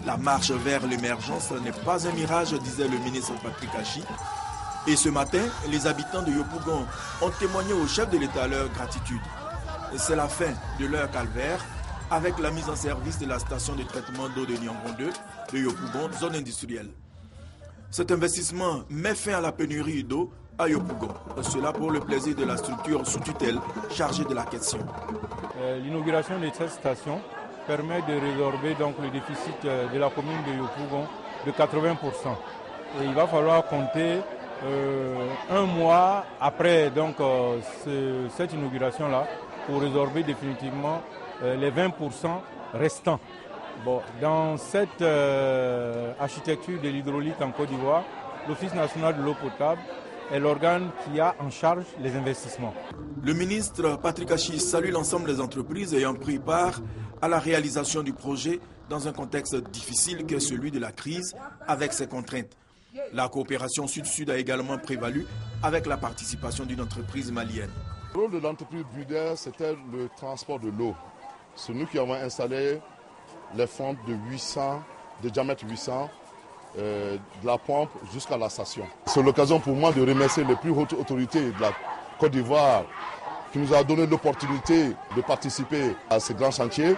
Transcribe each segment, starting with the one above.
La marche vers l'émergence n'est pas un mirage, disait le ministre Patrick Achi. Et ce matin, les habitants de Yopougon ont témoigné au chef de l'État leur gratitude. C'est la fin de leur calvaire avec la mise en service de la station de traitement d'eau de Niangon 2 de Yopougon, zone industrielle. Cet investissement met fin à la pénurie d'eau à Yopougon. Cela pour le plaisir de la structure sous tutelle chargée de la question. L'inauguration de cette station permet de résorber donc le déficit de la commune de Yopougon de 80%. Et il va falloir compter un mois après donc, cette inauguration-là pour résorber définitivement les 20% restants. Bon, dans cette architecture de l'hydraulique en Côte d'Ivoire, l'Office national de l'eau potable est l'organe qui a en charge les investissements. Le ministre Patrick Achi salue l'ensemble des entreprises ayant pris part à la réalisation du projet dans un contexte difficile qu'est celui de la crise avec ses contraintes. La coopération sud-sud a également prévalu avec la participation d'une entreprise malienne. Le rôle de l'entreprise Buder, c'était le transport de l'eau. C'est nous qui avons installé les pompes de diamètre 800, de la pompe jusqu'à la station. C'est l'occasion pour moi de remercier les plus hautes autorités de la Côte d'Ivoire qui nous a donné l'opportunité de participer à ce grand chantier,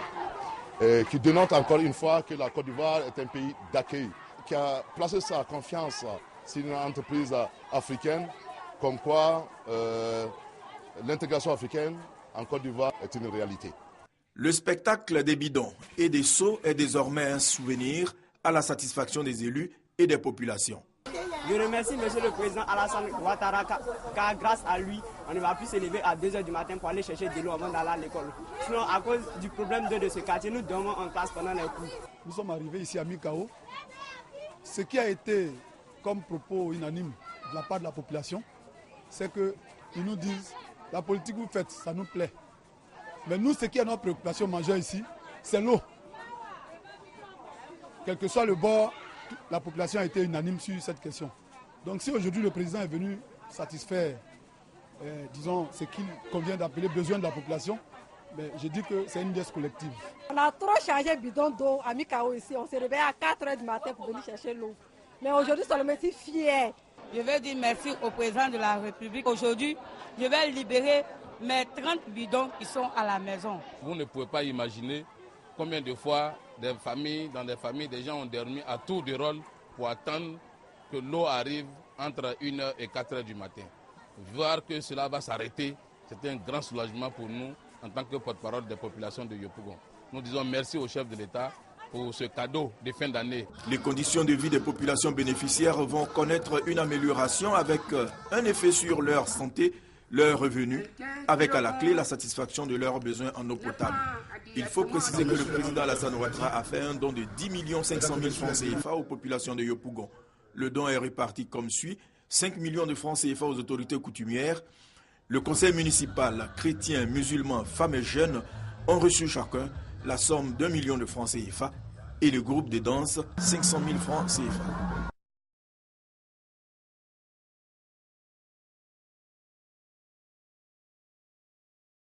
qui dénote encore une fois que la Côte d'Ivoire est un pays d'accueil, qui a placé sa confiance sur une entreprise africaine, comme quoi l'intégration africaine en Côte d'Ivoire est une réalité. Le spectacle des bidons et des seaux est désormais un souvenir à la satisfaction des élus et des populations. Je remercie M. le Président Alassane Ouattara car grâce à lui, on ne va plus se lever à 2 h du matin pour aller chercher de l'eau avant d'aller à l'école. Sinon, à cause du problème d'eau de ce quartier, nous dormons en classe pendant les cours. Nous sommes arrivés ici à Mikao. Ce qui a été comme propos unanime de la part de la population, c'est qu'ils nous disent la politique que vous faites, ça nous plaît. Mais nous, ce qui est notre préoccupation majeure ici, c'est l'eau. Quel que soit le bord, la population a été unanime sur cette question. Donc si aujourd'hui le président est venu satisfaire, disons, ce qu'il convient d'appeler besoin de la population, mais je dis que c'est une geste collective. On a trop changé bidon d'eau à Mikao ici. On s'est réveillé à 4 h du matin pour venir chercher l'eau. Mais aujourd'hui, je me suis fier. Je veux dire merci au président de la République. Aujourd'hui, je vais libérer mes 30 bidons qui sont à la maison. Vous ne pouvez pas imaginer combien de fois dans des familles, des gens ont dormi à tour de rôle pour attendre que l'eau arrive entre 1 h et 4 h du matin. Voir que cela va s'arrêter, c'est un grand soulagement pour nous en tant que porte-parole des populations de Yopougon. Nous disons merci au chef de l'État pour ce cadeau de fin d'année. Les conditions de vie des populations bénéficiaires vont connaître une amélioration avec un effet sur leur santé, leurs revenus, avec à la clé la satisfaction de leurs besoins en eau potable. Il faut préciser que le président Alassane Ouattara a fait un don de 10 500 000 francs CFA aux populations de Yopougon. Le don est réparti comme suit: 5 millions de francs CFA aux autorités coutumières. Le conseil municipal, chrétiens, musulmans, femmes et jeunes ont reçu chacun la somme d'1 million de francs CFA et le groupe de danse 500 000 francs CFA.